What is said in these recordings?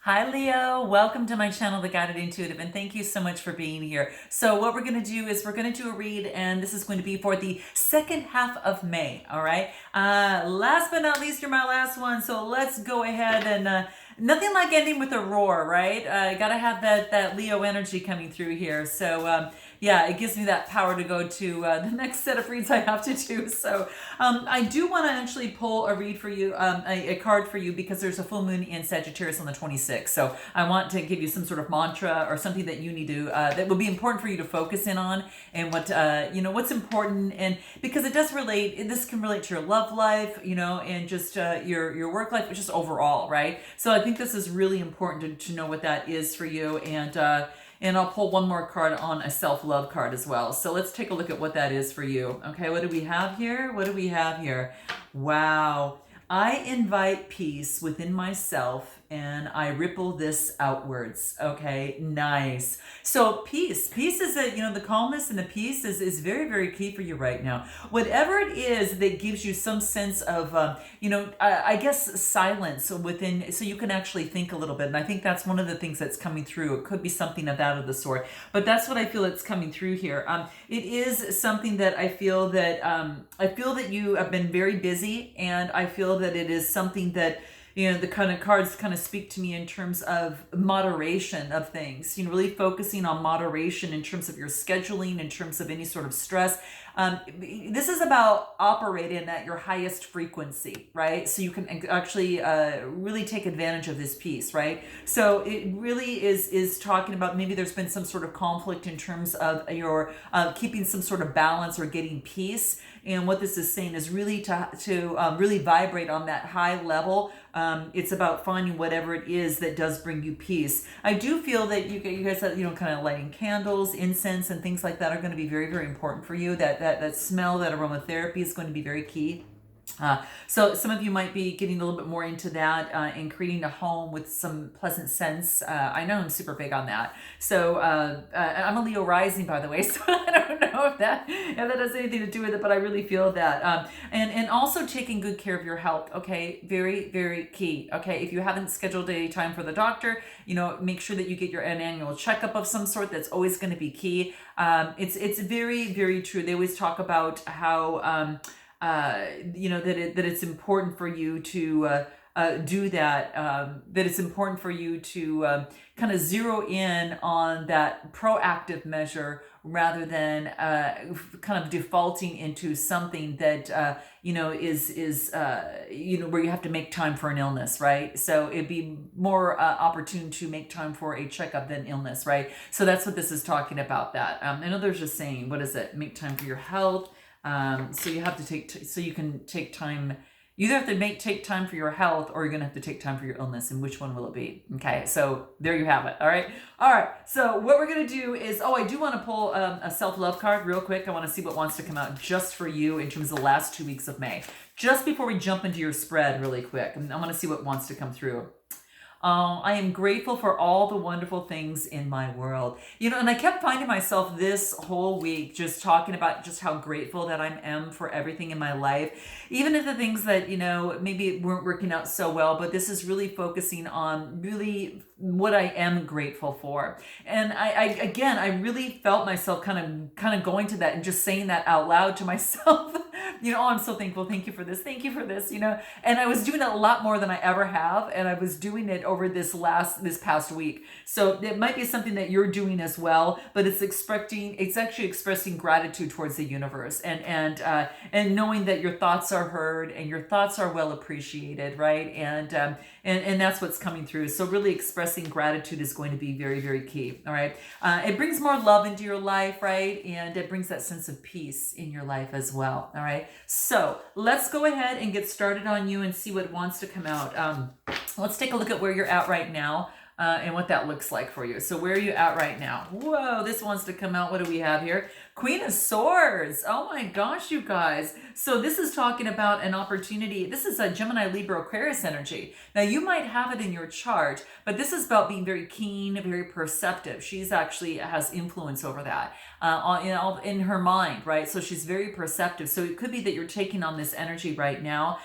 Hi Leo, welcome to my channel, The Guided Intuitive, and thank you so much for being here. So what we're going to do is we're going to do a read, and this is going to be for the second half of May, all right? Last but not least, you're my last one, so let's go ahead and nothing like ending with a roar, right? Gotta have that Leo energy coming through here. So yeah, it gives me that power to go to the next set of reads I have to do. So I do want to actually pull a read for you, a card for you, because there's a full moon in Sagittarius on the 26th. So I want to give you some sort of mantra or something that you need to, that will be important for you to focus in on, and what, what's important. And because it does relate, this can relate to your love life, and just your work life, but just overall, right? So I think this is really important to know what that is for you. And I'll pull one more card on a self-love card as well. So let's take a look at what that is for you. Okay, what do we have here? What do we have here? Wow. I invite peace within myself and I ripple this outwards. Okay, nice. So peace is the calmness and the peace is very, very key for you right now. Whatever it is that gives you some sense of, I guess silence within, so you can actually think a little bit. And I think that's one of the things that's coming through. It could be something of that of the sort, but that's what I feel it's coming through here. It is something that I feel that you have been very busy, and I feel that it is something that, the kind of cards kind of speak to me in terms of moderation of things, really focusing on moderation in terms of your scheduling, in terms of any sort of stress. This is about operating at your highest frequency, right? So you can actually really take advantage of this piece, right? So it really is talking about, maybe there's been some sort of conflict in terms of your keeping some sort of balance or getting peace. And what this is saying is really to really vibrate on that high level. It's about finding whatever it is that does bring you peace. I do feel that you guys, kind of lighting candles, incense, and things like that are going to be very, very important for you. That smell, that aromatherapy is going to be very key. So some of you might be getting a little bit more into that, and creating a home with some pleasant scents. I know I'm super big on that. So I'm a Leo rising, by the way, so I don't know if that has anything to do with it, but I really feel that. And also taking good care of your health. Okay, very, very key. Okay, if you haven't scheduled a time for the doctor, make sure that you get an annual checkup of some sort. That's always going to be key. It's very, very true. They always talk about how that it's important for you to do that. That it's important for you to kind of zero in on that proactive measure rather than kind of defaulting into something that is where you have to make time for an illness, right? So it'd be more opportune to make time for a checkup than illness, right? So that's what this is talking about. That I know there's just saying, what is it? Make time for your health. So you have to so you can take time. You either have to take time for your health, or you're going to have to take time for your illness. And which one will it be? Okay, so there you have it. All right. So what we're going to do is, I do want to pull a self-love card real quick. I want to see what wants to come out just for you in terms of the last 2 weeks of May. Just before we jump into your spread really quick, I want to see what wants to come through. I am grateful for all the wonderful things in my world. And I kept finding myself this whole week just talking about just how grateful that I am for everything in my life. Even if the things that, maybe weren't working out so well, but this is really focusing on really what I am grateful for. And I really felt myself kind of going to that and just saying that out loud to myself. I'm so thankful. Thank you for this. Thank you for this, and I was doing it a lot more than I ever have. And I was doing it over this past week. So it might be something that you're doing as well, but it's actually expressing gratitude towards the universe, and knowing that your thoughts are heard and your thoughts are well appreciated, right? And that's what's coming through. So really expressing gratitude is going to be very, very key. All right. It brings more love into your life, right? And it brings that sense of peace in your life as well. All right. So let's go ahead and get started on you and see what wants to come out. Let's take a look at where you're at right now. And what that looks like for you. So where are you at right now? Whoa, this wants to come out. What do we have here? Queen of Swords. Oh my gosh, you guys. So this is talking about an opportunity. This is a Gemini, Libra, Aquarius energy. Now you might have it in your chart, but this is about being very keen, very perceptive. She's actually has influence over that in her mind, right? So she's very perceptive. So it could be that you're taking on this energy right now.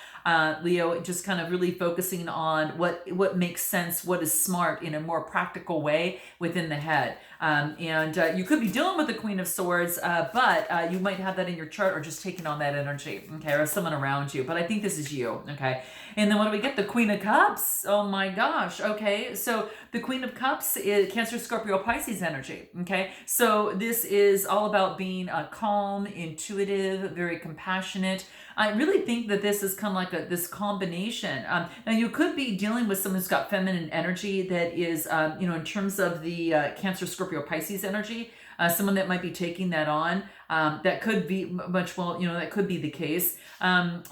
Leo, just kind of really focusing on what makes sense, what is smart in a more practical way within the head. And you could be dealing with the Queen of Swords, but you might have that in your chart or just taking on that energy, okay, or someone around you. But I think this is you, okay? And then what do we get? The Queen of Cups. Oh my gosh, okay? So the Queen of Cups is Cancer, Scorpio, Pisces energy, okay? So this is all about being calm, intuitive, very compassionate. I really think that this is kind of like this combination. Now you could be dealing with someone who's got feminine energy that is, in terms of the Cancer, Scorpio, Pisces energy, someone that might be taking that on. That could be that could be the case.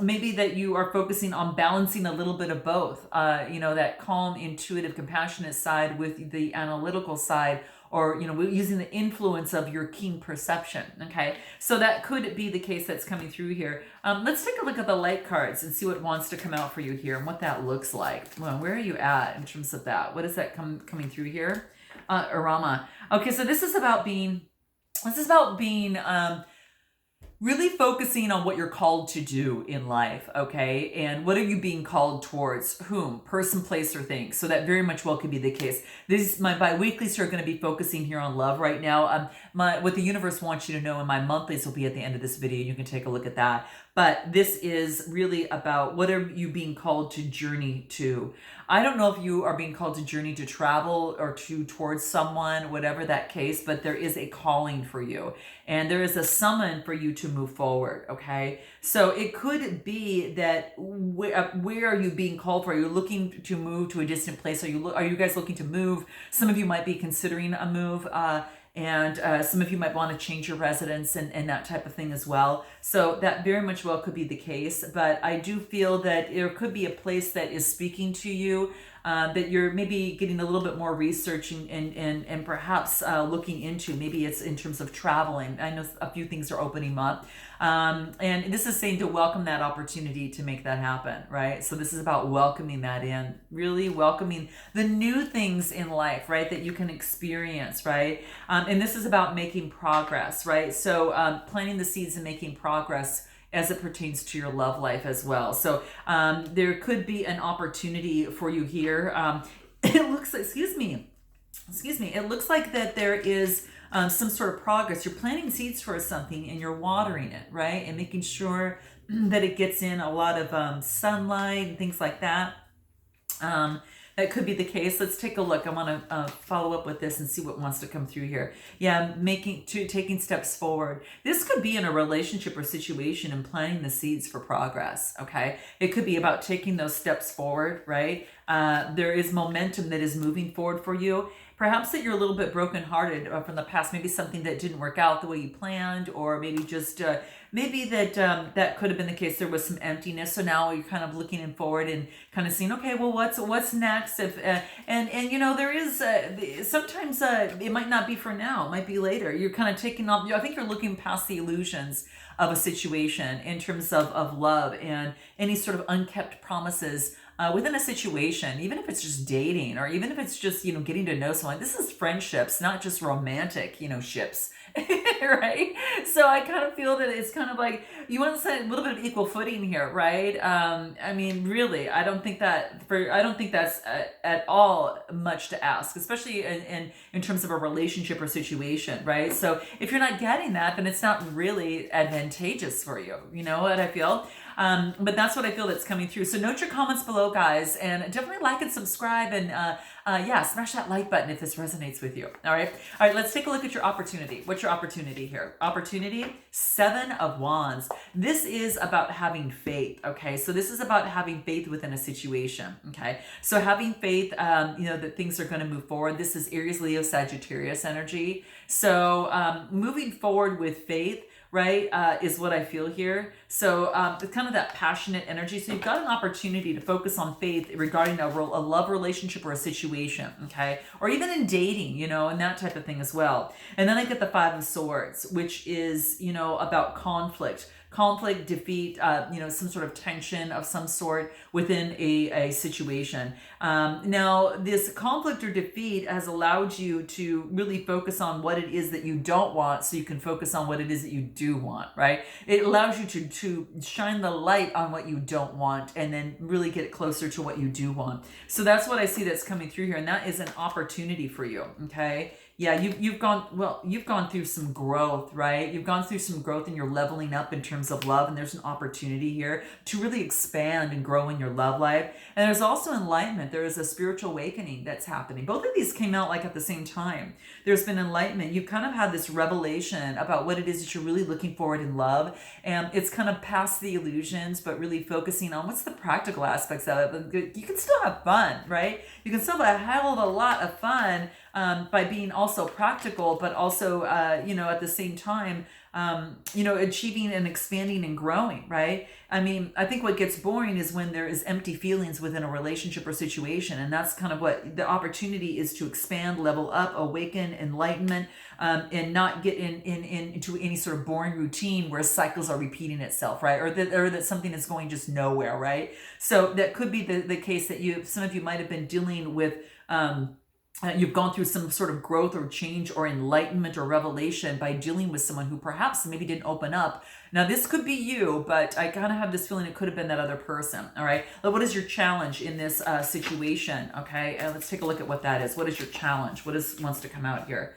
Maybe that you are focusing on balancing a little bit of both, that calm, intuitive, compassionate side with the analytical side, or using the influence of your keen perception. Okay, so that could be the case that's coming through here. Let's take a look at the light cards and see what wants to come out for you here and what that looks like. Well, where are you at in terms of that? What is that coming through here? Arama. Okay, so this is about being really focusing on what you're called to do in life, okay? And what are you being called towards? Whom? Person, place, or thing. So that very much well could be the case. My bi-weeklies are going to be focusing here on love right now. What the universe wants you to know, and my monthlies will be at the end of this video. You can take a look at that. But this is really about what are you being called to journey to. I don't know if you are being called to journey to travel or towards someone, whatever that case, but there is a calling for you. And there is a summon for you to move forward, okay? So it could be that where are you being called for? Are you looking to move to a distant place? Are you guys looking to move? Some of you might be considering a move. And some of you might want to change your residence and that type of thing as well. So that very much well could be the case. But I do feel that there could be a place that is speaking to you, that you're maybe getting a little bit more researching and perhaps looking into. Maybe it's in terms of traveling. I know a few things are opening up. And this is saying to welcome that opportunity to make that happen, right? So this is about welcoming that in, really welcoming the new things in life, right, that you can experience, right? And this is about making progress, right? So planting the seeds and making progress as it pertains to your love life as well. So there could be an opportunity for you here. It looks, excuse me, it looks like that there is some sort of progress. You're planting seeds for something and you're watering it, right? And making sure that it gets in a lot of sunlight and things like that. That could be the case. Let's take a look. I want to follow up with this and see what wants to come through here. Yeah, taking steps forward. This could be in a relationship or situation and planting the seeds for progress, okay? It could be about taking those steps forward, right? There is momentum that is moving forward for you. Perhaps that you're a little bit brokenhearted from the past, maybe something that didn't work out the way you planned, or maybe just maybe that could have been the case. There was some emptiness, so now you're kind of looking forward and kind of seeing, okay, well, what's next? If and there is sometimes it might not be for now, it might be later. You're kind of taking off. I think you're looking past the illusions of a situation in terms of love and any sort of unkept promises. Within a situation, even if it's just dating or even if it's just, getting to know someone. This is friendships, not just romantic, ships, right? So I kind of feel that it's kind of like you want to set a little bit of equal footing here, right? I mean, really, I don't think that's at all much to ask, especially in terms of a relationship or situation, right? So if you're not getting that, then it's not really advantageous for you. You know what I feel? But that's what I feel that's coming through. So note your comments below, guys, and definitely like and subscribe, and smash that like button if this resonates with you. All right, let's take a look at your opportunity. What's your opportunity here? Opportunity, 7 of Wands. This is about having faith, okay? So this is about having faith within a situation, okay? So having faith, that things are going to move forward. This is Aries, Leo, Sagittarius energy. So moving forward with faith, right, is what I feel here. So it's kind of that passionate energy. So you've got an opportunity to focus on faith regarding a love relationship or a situation, okay? Or even in dating, and that type of thing as well. And then I get the 5 of Swords, which is, about conflict, defeat, some sort of tension of some sort within a situation. Now, this conflict or defeat has allowed you to really focus on what it is that you don't want so you can focus on what it is that you do want, right? It allows you to shine the light on what you don't want and then really get closer to what you do want. So that's what I see that's coming through here, and that is an opportunity for you. Okay. Yeah, you've gone through some growth, right? You've gone through some growth and you're leveling up in terms of love, and there's an opportunity here to really expand and grow in your love life. And there's also enlightenment. There is a spiritual awakening that's happening. Both of these came out like at the same time. There's been enlightenment. You've kind of had this revelation about what it is that you're really looking forward in love, and it's kind of past the illusions, but really focusing on what's the practical aspects of it. You can still have fun, right? You can still have a hell of a lot of fun by being also practical, but also, at the same time, achieving and expanding and growing, right? I mean, I think what gets boring is when there is empty feelings within a relationship or situation. And that's kind of what the opportunity is, to expand, level up, awaken, enlightenment, and not get into any sort of boring routine where cycles are repeating itself, right? Or that something is going just nowhere, right? So that could be the case that some of you might have been dealing with, you've gone through some sort of growth or change or enlightenment or revelation by dealing with someone who perhaps maybe didn't open up. Now, this could be you, but I kind of have this feeling it could have been that other person. All right. But what is your challenge in this situation? Okay. Let's take a look at what that is. What is your challenge? What wants to come out here?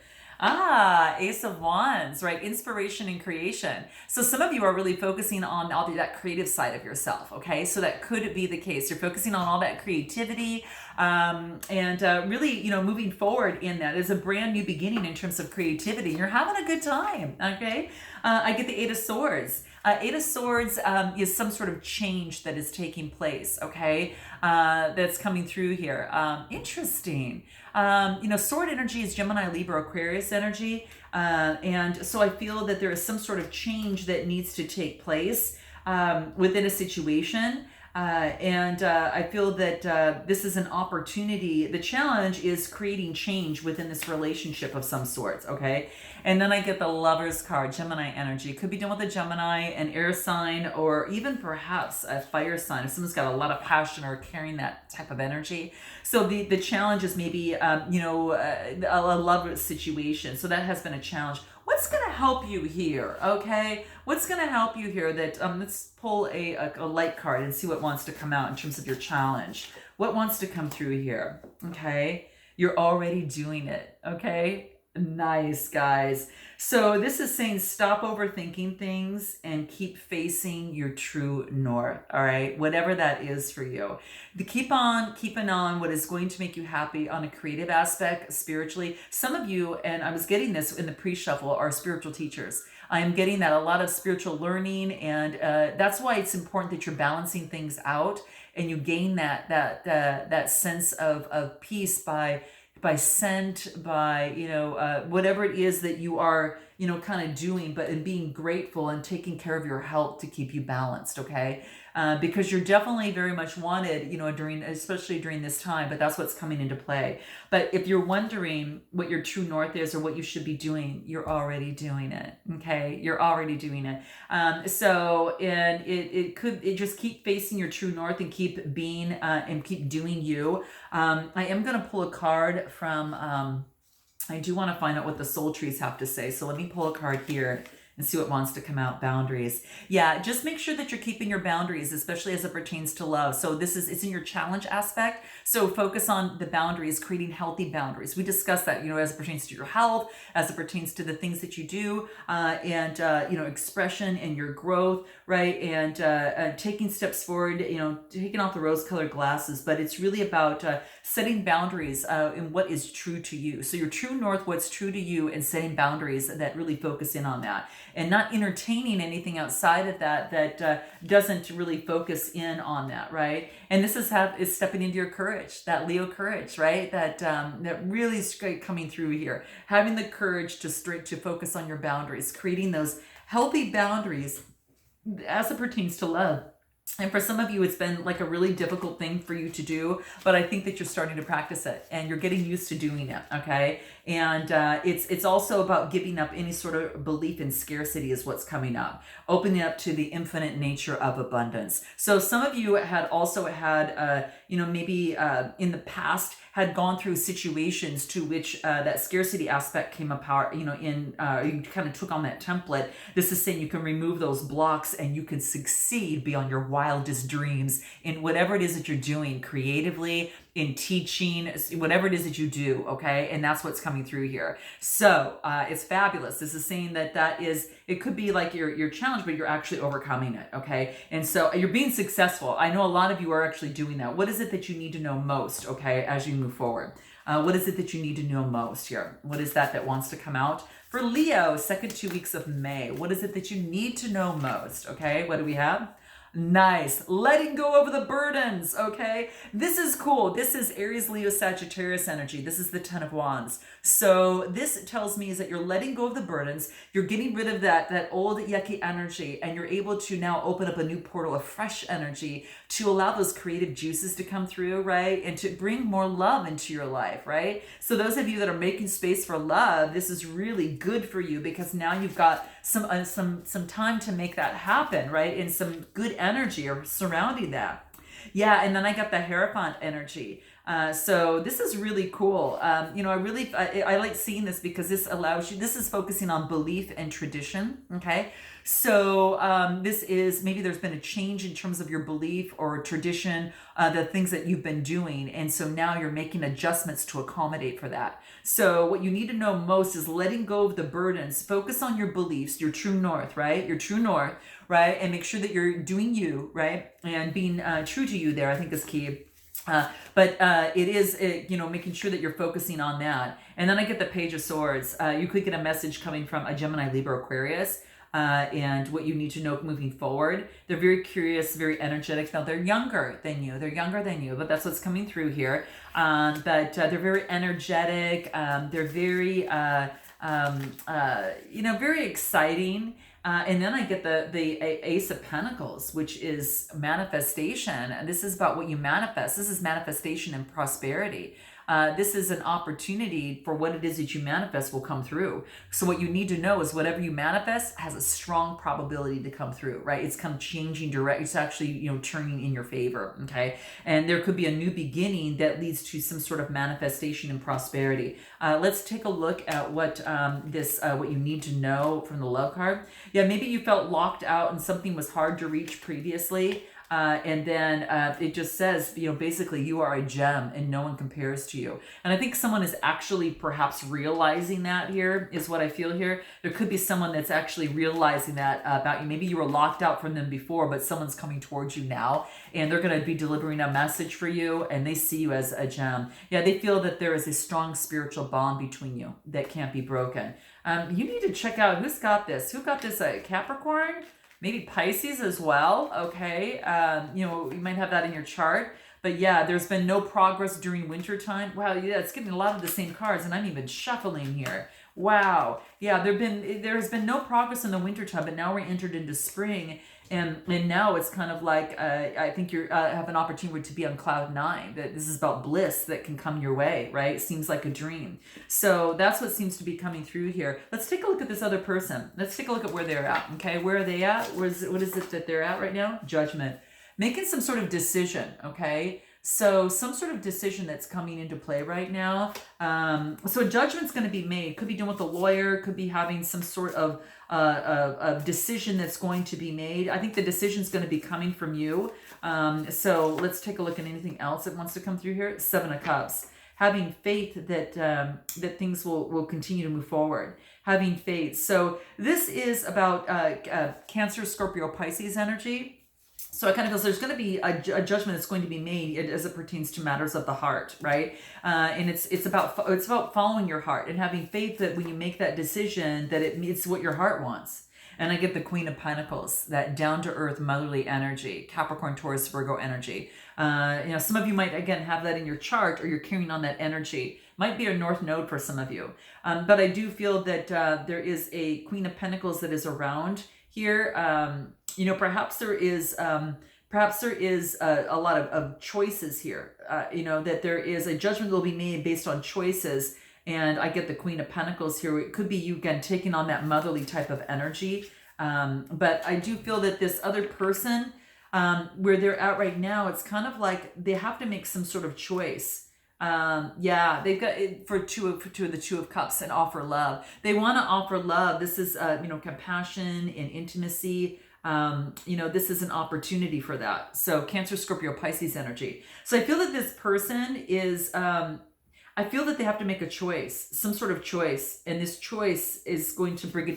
Ace of Wands, right? Inspiration and creation. So some of you are really focusing on all that creative side of yourself, okay? So that could be the case. You're focusing on all that creativity, and really, moving forward in that is a brand new beginning in terms of creativity. You're having a good time, okay? I get the Eight of Swords. Eight of Swords is some sort of change that is taking place, okay? That's coming through here. Interesting. Sword energy is Gemini, Libra, Aquarius energy. And so I feel that there is some sort of change that needs to take place within a situation. I feel that this is an opportunity. The challenge is creating change within this relationship of some sorts, okay? And then I get the Lover's card, Gemini energy. Could be done with a Gemini, an air sign, or even perhaps a fire sign. If someone's got a lot of passion or carrying that type of energy. So the challenge is maybe, a love situation. So that has been a challenge. What's going to help you here, okay? What's going to help you here that, let's pull a light card and see what wants to come out in terms of your challenge. What wants to come through here, okay? You're already doing it, okay? Nice, guys. So this is saying stop overthinking things and keep facing your true north, all right? Whatever that is for you. Keep on keeping on what is going to make you happy on a creative aspect, spiritually. Some of you, and I was getting this in the pre-shuffle, are spiritual teachers. I am getting that, a lot of spiritual learning, and that's why it's important that you're balancing things out and you gain that sense of peace by scent, by, whatever it is that you are, kind of doing, but in being grateful and taking care of your health to keep you balanced, okay? Because you're definitely very much wanted, especially during this time, but that's what's coming into play. But if you're wondering what your true north is or what you should be doing, you're already doing it, okay? You're already doing it. And it just keep facing your true north and keep being, and keep doing you. I am going to pull a card from, I do want to find out what the soul trees have to say. So let me pull a card here and see what wants to come out. Boundaries. Yeah, just make sure that you're keeping your boundaries, especially as it pertains to love. So it's in your challenge aspect. So focus on the boundaries, creating healthy boundaries. We discussed that, as it pertains to your health, as it pertains to the things that you do, and expression and your growth, right? And taking steps forward, taking off the rose-colored glasses. But it's really about setting boundaries in what is true to you. So your true north, what's true to you, and setting boundaries that really focus in on that. And not entertaining anything outside of that doesn't really focus in on that, right? And this is stepping into your courage, that Leo courage, right? That really is coming through here. Having the courage to focus on your boundaries, creating those healthy boundaries as it pertains to love. And for some of you, it's been like a really difficult thing for you to do, but I think that you're starting to practice it and you're getting used to doing it, okay? And it's also about giving up any sort of belief in scarcity is what's coming up, opening up to the infinite nature of abundance. So some of you had also had, maybe in the past had gone through situations to which that scarcity aspect came apart, you kind of took on that template. This is saying you can remove those blocks and you can succeed beyond your wildest dreams in whatever it is that you're doing creatively, in teaching, whatever it is that you do, okay? And that's what's coming through here. So it's fabulous. This is saying that it could be like your challenge, but you're actually overcoming it, okay? And so you're being successful. I know a lot of you are actually doing that. What is it that you need to know most, okay, as you move forward? What is it that you need to know most here? What is that wants to come out? For Leo, second 2 weeks of May, what is it that you need to know most, okay? What do we have? Nice. Letting go of the burdens, okay? This is cool. This is Aries, Leo, Sagittarius energy. This is the 10 of Wands. So this tells me is that you're letting go of the burdens. You're getting rid of that old yucky energy, and you're able to now open up a new portal of fresh energy to allow those creative juices to come through, right? And to bring more love into your life, right? So those of you that are making space for love, this is really good for you because now you've got some time to make that happen, right? And some good energy or surrounding that. Yeah, and then I got the Hierophant energy. So this is really cool. I like seeing this because this allows you, this is focusing on belief and tradition, okay? So this is, maybe there's been a change in terms of your belief or tradition, the things that you've been doing. And so now you're making adjustments to accommodate for that. So what you need to know most is letting go of the burdens, focus on your beliefs, your true north, right? Your true north, right? And make sure that you're doing you, right? And being true to you there, I think is key. But it is, making sure that you're focusing on that. And then I get the Page of Swords. You could get a message coming from a Gemini, Libra, Aquarius. And what you need to know moving forward. They're very curious, very energetic. Now, they're younger than you. But that's what's coming through here. But they're very energetic. They're very, very exciting. And then I get the Ace of Pentacles, which is manifestation. And this is about what you manifest. This is manifestation and prosperity. This is an opportunity for what it is that you manifest will come through. So what you need to know is whatever you manifest has a strong probability to come through, right? It's kind of changing direct. It's actually, turning in your favor, okay? And there could be a new beginning that leads to some sort of manifestation and prosperity. Let's take a look at what what you need to know from the love card. Yeah, maybe you felt locked out and something was hard to reach previously. And then it just says, basically you are a gem and no one compares to you. And I think someone is actually perhaps realizing that here is what I feel here. There could be someone that's actually realizing that about you. Maybe you were locked out from them before, but someone's coming towards you now and they're going to be delivering a message for you and they see you as a gem. Yeah, they feel that there is a strong spiritual bond between you that can't be broken. You need to check out who's got this. Who got this? Capricorn? Maybe Pisces as well, okay? You might have that in your chart. But yeah, there's been no progress during winter time. Wow, yeah, it's getting a lot of the same cards, and I'm even shuffling here. Wow. Yeah, there has been no progress in the winter time, but now we're entered into spring, and now it's kind of like I think you have an opportunity to be on cloud 9. That this is about bliss that can come your way, right? It seems like a dream. So that's what seems to be coming through here. Let's take a look at this other person. Let's take a look at where they're at. Okay, where are they at? What is it that they're at right now? Judgment. Making some sort of decision. Okay. So some sort of decision that's coming into play right now. So a judgment's going to be made. Could be done with a lawyer. Could be having some sort of a decision that's going to be made. I think the decision's going to be coming from you. So let's take a look at anything else that wants to come through here. 7 of Cups. Having faith that things will continue to move forward. Having faith. So this is about Cancer, Scorpio, Pisces energy. So it kind of feels there's going to be a judgment that's going to be made as it pertains to matters of the heart, right? And it's about following your heart and having faith that when you make that decision that it's what your heart wants. And I get the Queen of Pentacles, that down-to-earth motherly energy, Capricorn, Taurus, Virgo energy. Some of you might, again, have that in your chart or you're carrying on that energy. Might be a North Node for some of you. But I do feel that there is a Queen of Pentacles that is around here. Perhaps there is a lot of choices here. That there is a judgment that will be made based on choices. And I get the Queen of Pentacles here. It could be you, again, taking on that motherly type of energy. But I do feel that this other person, Where they're at right now, it's kind of like they have to make some sort of choice. Yeah, they've got it for the Two of Cups and offer love. They want to offer love. This is compassion and intimacy. This is an opportunity for that. So Cancer, Scorpio, Pisces energy. So I feel that this person is I feel that they have to make a choice, some sort of choice, and this choice is going to bring it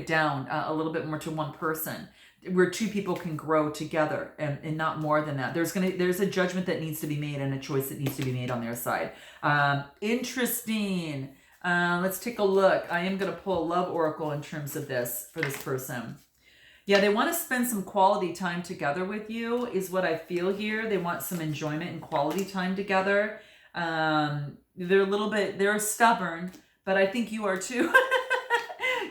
down, a little bit more to one person, where two people can grow together, and not more than that. There's a judgment that needs to be made and a choice that needs to be made on their side. Interesting. Let's take a look. I am going to pull a love oracle in terms of this for this person. Yeah, they want to spend some quality time together with you, is what I feel here. They want some enjoyment and quality time together. They're stubborn, but I think you are too.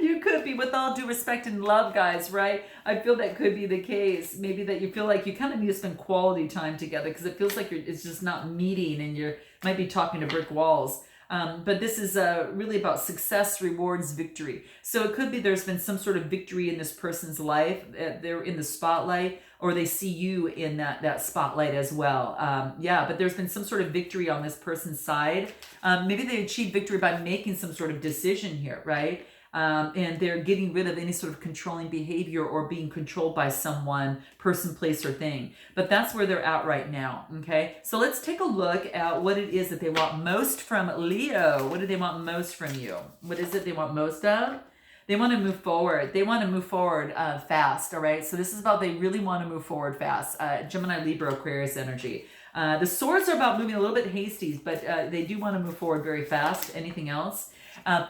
You could be, with all due respect and love, guys, right? I feel that could be the case. Maybe that you feel like you kind of need to spend quality time together because it feels like it's just not meeting and you might be talking to brick walls. But this is really about success, rewards, victory. So it could be there's been some sort of victory in this person's life. They're in the spotlight, or they see you in that spotlight as well. But there's been some sort of victory on this person's side. Maybe they achieved victory by making some sort of decision here, right? And they're getting rid of any sort of controlling behavior or being controlled by someone, person, place, or thing. But that's where they're at right now, okay? So let's take a look at what it is that they want most from Leo. What do they want most from you? What is it they want most of? They want to move forward. They want to move forward fast, all right? So this is about they really want to move forward fast. Gemini, Libra, Aquarius energy. The swords are about moving a little bit hasty, but they do want to move forward very fast. Anything else?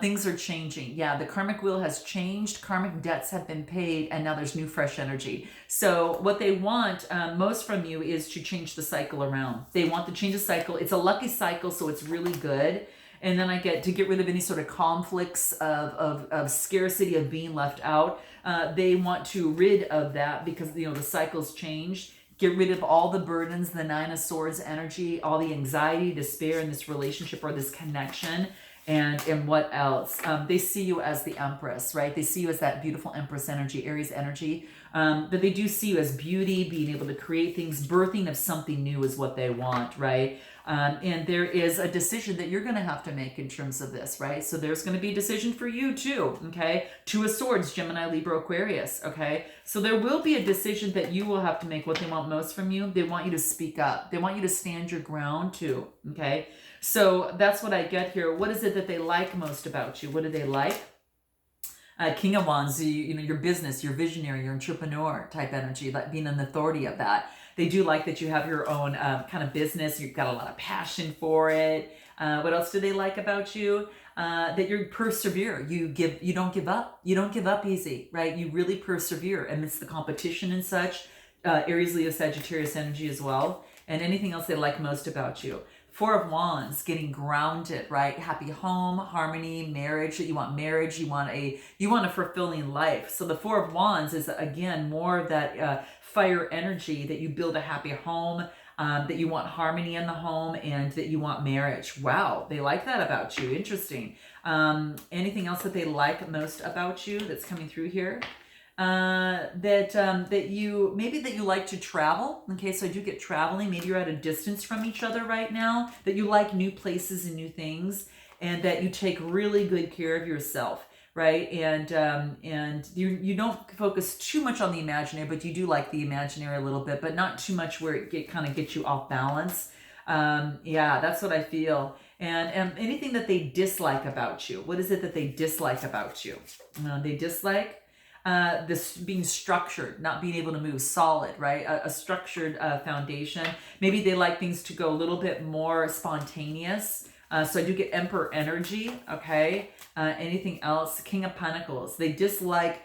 Things are changing. Yeah, the karmic wheel has changed. Karmic debts have been paid, and now there's new, fresh energy. So what they want most from you is to change the cycle around. They want to change the cycle. It's a lucky cycle, so it's really good. And then I get to get rid of any sort of conflicts of scarcity, of being left out. They want to rid of that because, the cycle's changed. Get rid of all the burdens, the Nine of Swords energy, all the anxiety, despair in this relationship or this connection. And what else? They see you as the Empress, right? They see you as that beautiful Empress energy, Aries energy. But they do see you as beauty, being able to create things, birthing of something new is what they want, right? And there is a decision that you're going to have to make in terms of this, right? So there's going to be a decision for you too, okay? Two of Swords, Gemini, Libra, Aquarius, okay? So there will be a decision that you will have to make. What they want most from you, they want you to speak up. They want you to stand your ground too, okay? So that's what I get here. What is it that they like most about you? What do they like? King of Wands, your business, your visionary, your entrepreneur type energy, like being an authority of that. They do like that you have your own kind of business. You've got a lot of passion for it. What else do they like about you? That you persevere. You don't give up. You don't give up easy, right? You really persevere amidst the competition and such. Aries, Leo, Sagittarius energy as well. And anything else they like most about you. Four of Wands, getting grounded, right? Happy home, harmony, marriage. You want marriage. You want a fulfilling life. So the Four of Wands is again more of that fire energy, that you build a happy home, that you want harmony in the home, and that you want marriage. Wow, they like that about you. Interesting. Anything else that they like most about you that's coming through here? That you like to travel. Okay, so I do get traveling. Maybe you're at a distance from each other right now, that you like new places and new things, and that you take really good care of yourself, right? And you don't focus too much on the imaginary, but you do like the imaginary a little bit, but not too much where it kind of gets you off balance. That's what I feel. And anything that they dislike about you. What is it that they dislike about you? They dislike this being structured, not being able to move, solid, right? A structured foundation. Maybe they like things to go a little bit more spontaneous. So I do get Emperor energy, okay? Anything else? King of Pentacles. They dislike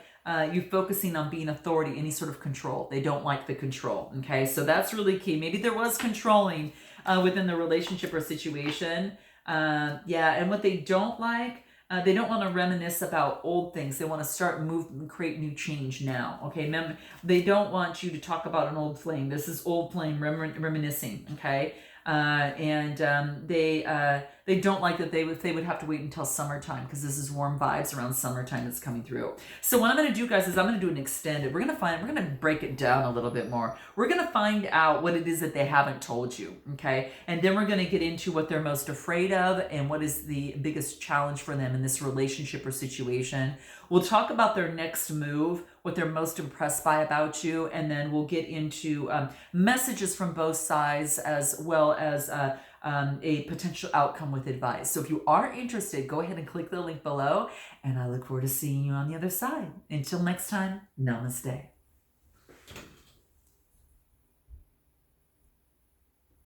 you focusing on being authority, any sort of control. They don't like the control, okay? So that's really key. Maybe there was controlling within the relationship or situation. And what they don't like, they don't want to reminisce about old things. They want to start, move, and create new change now. Okay, they don't want you to talk about an old flame. This is old flame reminiscing. Okay, They don't like that they would have to wait until summertime, because this is warm vibes around summertime that's coming through. So what I'm going to do, guys, is I'm going to do an extended. We're going to break it down a little bit more. We're going to find out what it is that they haven't told you, okay? And then we're going to get into what they're most afraid of and what is the biggest challenge for them in this relationship or situation. We'll talk about their next move, what they're most impressed by about you, and then we'll get into messages from both sides, as well as a potential outcome with advice. So if you are interested, go ahead and click the link below, and I look forward to seeing you on the other side. Until next time, namaste.